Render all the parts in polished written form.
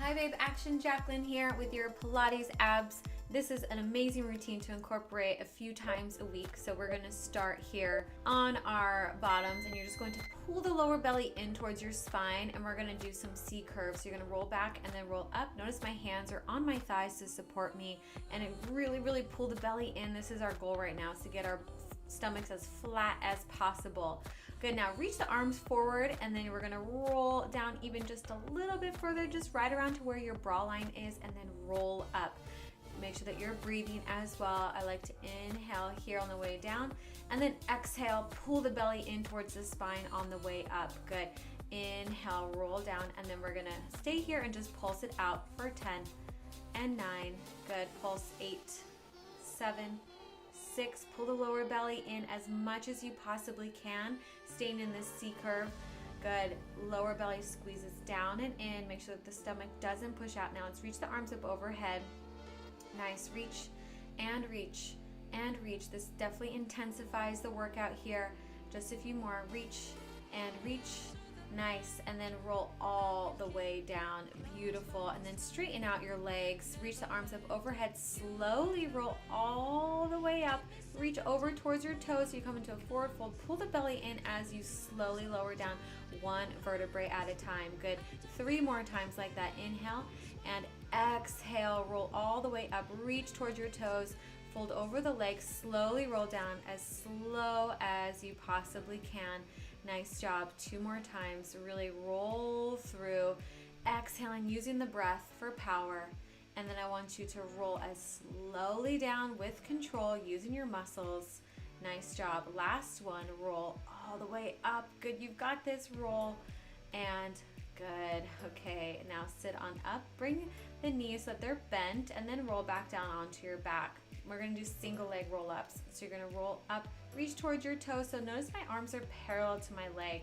Hi babe, Action Jacqueline here with your Pilates abs. This is an amazing routine to incorporate a few times a week. So we're gonna start here on our bottoms and you're just going to pull the lower belly in towards your spine and we're gonna do some C curves. So you're gonna roll back and then roll up. Notice my hands are on my thighs to support me and really pull the belly in. This is our goal right now, is to get our stomachs as flat as possible. Good, now reach the arms forward and then we're gonna roll down even just a little bit further, just right around to where your bra line is, and then roll up. Make sure that you're breathing as well. I like to inhale here on the way down and then exhale, pull the belly in towards the spine on the way up. Good, inhale, roll down, and then we're gonna stay here and just pulse it out for 10 and 9. Good, pulse 8, 7, 6, pull the lower belly in as much as you possibly can, staying in this C curve. Good, lower belly squeezes down and in. Make sure that the stomach doesn't push out. Now let's reach the arms up overhead. Nice, reach and reach and reach. This definitely intensifies the workout here. Just a few more, reach and reach. Nice, and then roll all the way down. Beautiful, and then straighten out your legs. Reach the arms up overhead, slowly roll all the way up. Reach over towards your toes so you come into a forward fold. Pull the belly in as you slowly lower down, one vertebrae at a time. Good, 3 more times like that. Inhale and exhale, roll all the way up. Reach towards your toes, fold over the legs, slowly roll down as slow as you possibly can. Nice job. 2 more times. Really roll through, exhaling, using the breath for power. And then I want you to roll as slowly down with control, using your muscles. Nice job. Last one, roll all the way up. Good, you've got this. Roll and good. Okay, now sit on up. Bring the knees so that they're bent and then roll back down onto your back. We're gonna do single leg roll ups. So you're gonna roll up, reach towards your toes. So notice my arms are parallel to my leg.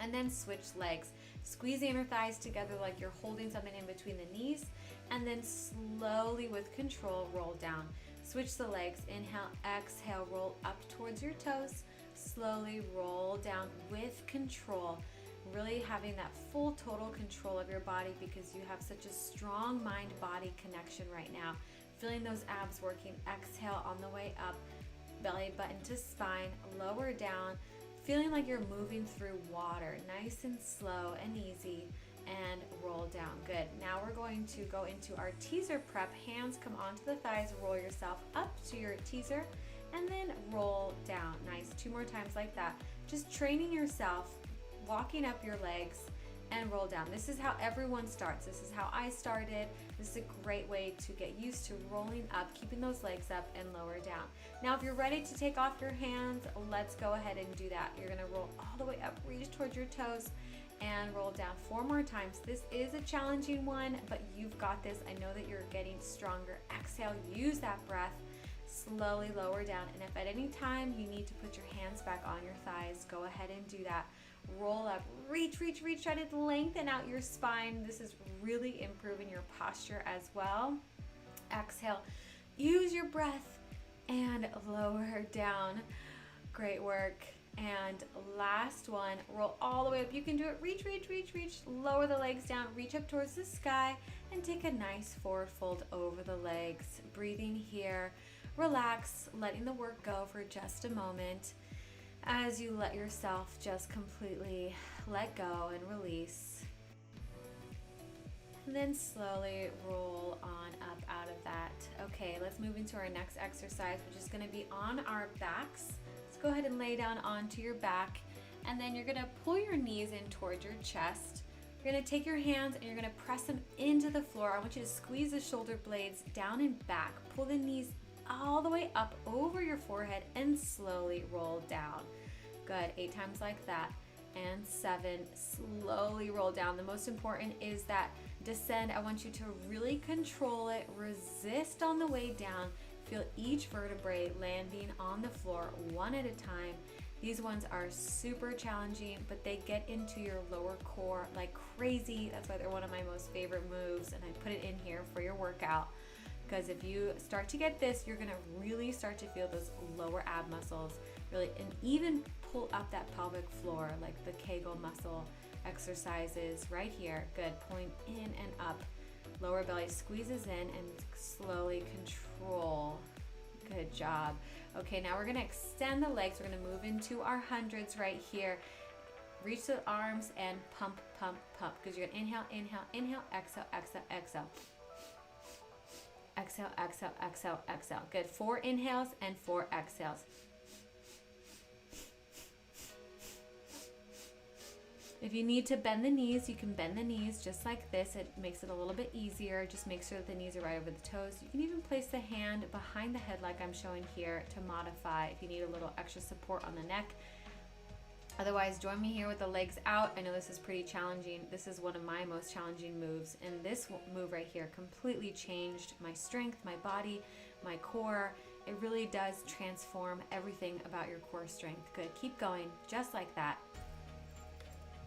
And then switch legs. Squeeze the inner thighs together like you're holding something in between the knees. And then slowly with control, roll down. Switch the legs. Inhale, exhale, roll up towards your toes. Slowly roll down with control. Really having that full total control of your body because you have such a strong mind-body connection right now. Feeling those abs working. Exhale on the way up, belly button to spine, lower down, feeling like you're moving through water, nice and slow and easy, and roll down. Good. Now we're going to go into our teaser prep. Hands come onto the thighs, roll yourself up to your teaser, and then roll down. Nice. 2 more times like that. Just training yourself, walking up your legs, and roll down. This is how everyone starts. This is how I started. This is a great way to get used to rolling up, keeping those legs up and lower down. Now, if you're ready to take off your hands, let's go ahead and do that. You're gonna roll all the way up, reach towards your toes, and roll down 4 more times. This is a challenging one, but you've got this. I know that you're getting stronger. Exhale, use that breath. Slowly lower down. And if at any time you need to put your hands back on your thighs, go ahead and do that. Roll up, reach, try to lengthen out your spine. This is really improving your posture as well. Exhale, use your breath and lower down. Great work. And last one, roll all the way up. You can do it, reach, lower the legs down, reach up towards the sky, and take a nice forward fold over the legs. Breathing here, relax, letting the work go for just a moment as you let yourself just completely let go and release. And then slowly roll on up out of that. Okay, let's move into our next exercise, which is gonna be on our backs. Let's go ahead and lay down onto your back, and then you're gonna pull your knees in towards your chest. You're gonna take your hands and you're gonna press them into the floor. I want you to squeeze the shoulder blades down and back. Pull the knees all the way up over your forehead and slowly roll down. Good, 8 times like that. And 7, slowly roll down. The most important is that descend. I want you to really control it, resist on the way down. Feel each vertebrae landing on the floor one at a time. These ones are super challenging, but they get into your lower core like crazy. That's why they're one of my most favorite moves, and I put it in here for your workout. Because if you start to get this, you're gonna really start to feel those lower ab muscles, really, and even pull up that pelvic floor, like the Kegel muscle exercises right here. Good, pulling in and up. Lower belly squeezes in and slowly control. Good job. Okay, now we're gonna extend the legs. We're gonna move into our hundreds right here. Reach the arms and pump, pump, pump. Because you're gonna inhale, inhale, inhale, exhale, exhale, exhale. Exhale, exhale, exhale, exhale. Good. 4 inhales and 4 exhales. If you need to bend the knees, you can bend the knees just like this. It makes it a little bit easier. Just make sure that the knees are right over the toes. You can even place the hand behind the head like I'm showing here to modify if you need a little extra support on the neck. Otherwise, join me here with the legs out. I know this is pretty challenging. This is one of my most challenging moves. And this move right here completely changed my strength, my body, my core. It really does transform everything about your core strength. Good. Keep going just like that.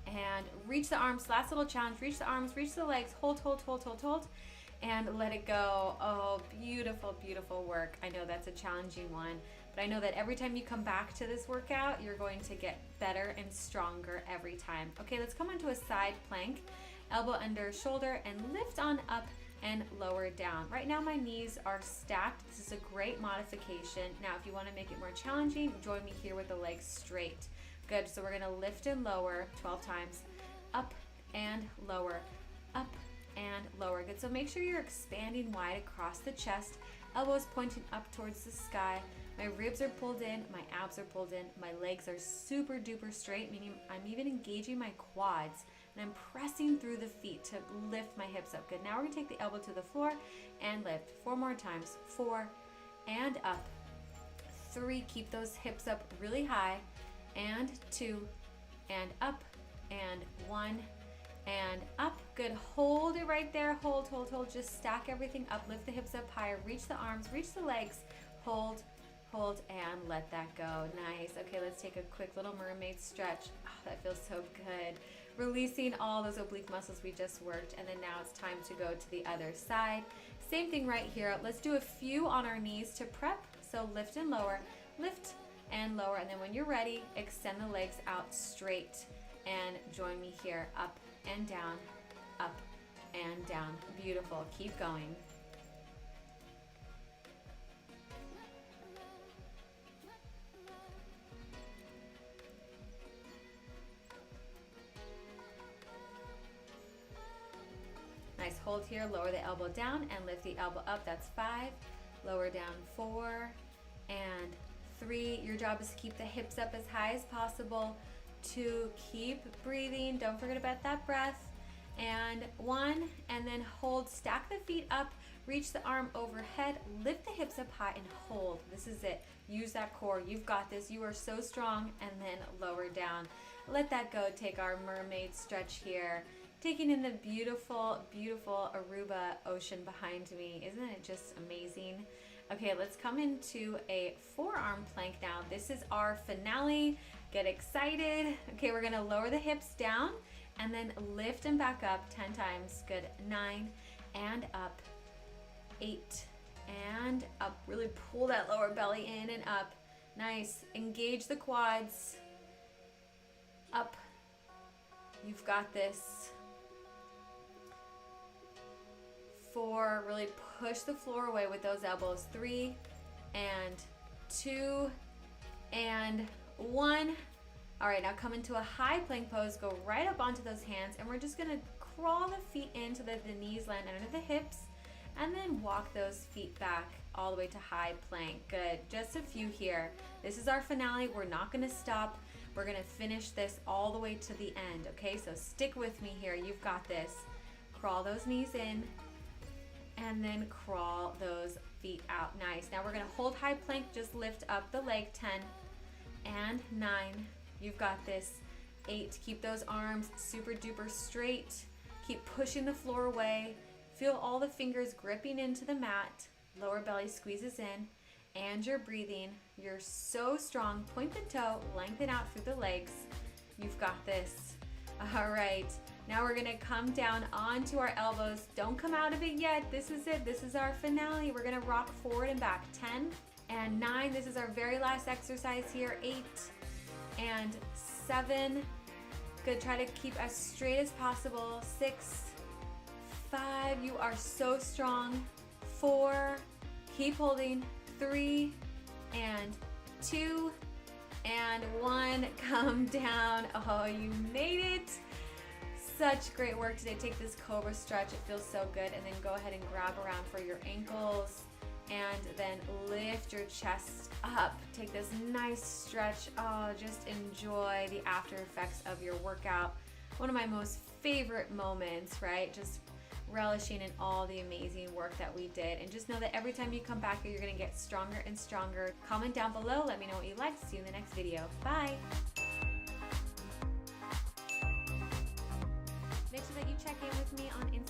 And reach the arms. Last little challenge. Reach the arms, reach the legs. Hold, hold, hold, hold, hold. And let it go. Oh, beautiful, beautiful work. I know that's a challenging one, but I know that every time you come back to this workout, you're going to get better and stronger every time. Okay, let's come onto a side plank. Elbow under shoulder and lift on up and lower down. Right now my knees are stacked. This is a great modification. Now if you want to make it more challenging, join me here with the legs straight. Good, so we're gonna lift and lower 12 times. Up and lower, up and lower. Good, so make sure you're expanding wide across the chest, elbows pointing up towards the sky. My ribs are pulled in, my abs are pulled in, my legs are super duper straight, meaning I'm even engaging my quads, and I'm pressing through the feet to lift my hips up. Good, now we're gonna take the elbow to the floor and lift. 4 more times, 4 and up, 3, keep those hips up really high, and 2 and up, and 1 and up. Good, hold it right there. Hold, hold, hold. Just stack everything up. Lift the hips up higher. Reach the arms, reach the legs. Hold, hold, and let that go. Nice. Okay, let's take a quick little mermaid stretch. Oh, that feels so good. Releasing all those oblique muscles we just worked, and then now it's time to go to the other side. Same thing right here. Let's do a few on our knees to prep. So lift and lower, lift and lower, and then when you're ready, extend the legs out straight and join me here. Up and down, up and down. Beautiful. Keep going. Nice, hold here, lower the elbow down and lift the elbow up. That's 5, lower down 4 and 3. Your job is to keep the hips up as high as possible. 2, keep breathing. Don't forget about that breath. And 1, and then hold, stack the feet up, reach the arm overhead, lift the hips up high and hold. This is it. Use that core. You've got this. You are so strong. And then lower down. Let that go. Take our mermaid stretch here. Taking in the beautiful, beautiful Aruba ocean behind me. Isn't it just amazing? Okay, let's come into a forearm plank now. This is our finale. Get excited. Okay, we're gonna lower the hips down and then lift and back up 10 times. Good, 9 and up, 8 and up. Really pull that lower belly in and up. Nice, engage the quads. Up, you've got this. 4, really push the floor away with those elbows. 3 and 2 and 1. All right, now come into a high plank pose. Go right up onto those hands, and we're just gonna crawl the feet in so that the knees land under the hips, and then walk those feet back all the way to high plank. Good, just a few here. This is our finale. We're not gonna stop. We're gonna finish this all the way to the end, okay? So stick with me here. You've got this. Crawl those knees in, and then crawl those feet out. Nice. Now we're gonna hold high plank, just lift up the leg. 10 and 9. You've got this. 8. Keep those arms super duper straight. Keep pushing the floor away. Feel all the fingers gripping into the mat. Lower belly squeezes in, and you're breathing. You're so strong. Point the toe, lengthen out through the legs. You've got this. All right. Now we're gonna come down onto our elbows. Don't come out of it yet. This is it. This is our finale. We're gonna rock forward and back. 10 and 9. This is our very last exercise here. 8 and 7. Good. Try to keep as straight as possible. 6, 5, 5, you are so strong. 4, keep holding. 3 and 2 and 1, come down. Oh, you made it. Such great work today. Take this cobra stretch, it feels so good, and then go ahead and grab around for your ankles and then lift your chest up. Take this nice stretch. Oh, just enjoy the after effects of your workout. One of my most favorite moments, right? Just relishing in all the amazing work that we did. And just know that every time you come back here, you're gonna get stronger and stronger. Comment down below, let me know what you liked. See you in the next video. Bye. Make sure that you check in with me on Instagram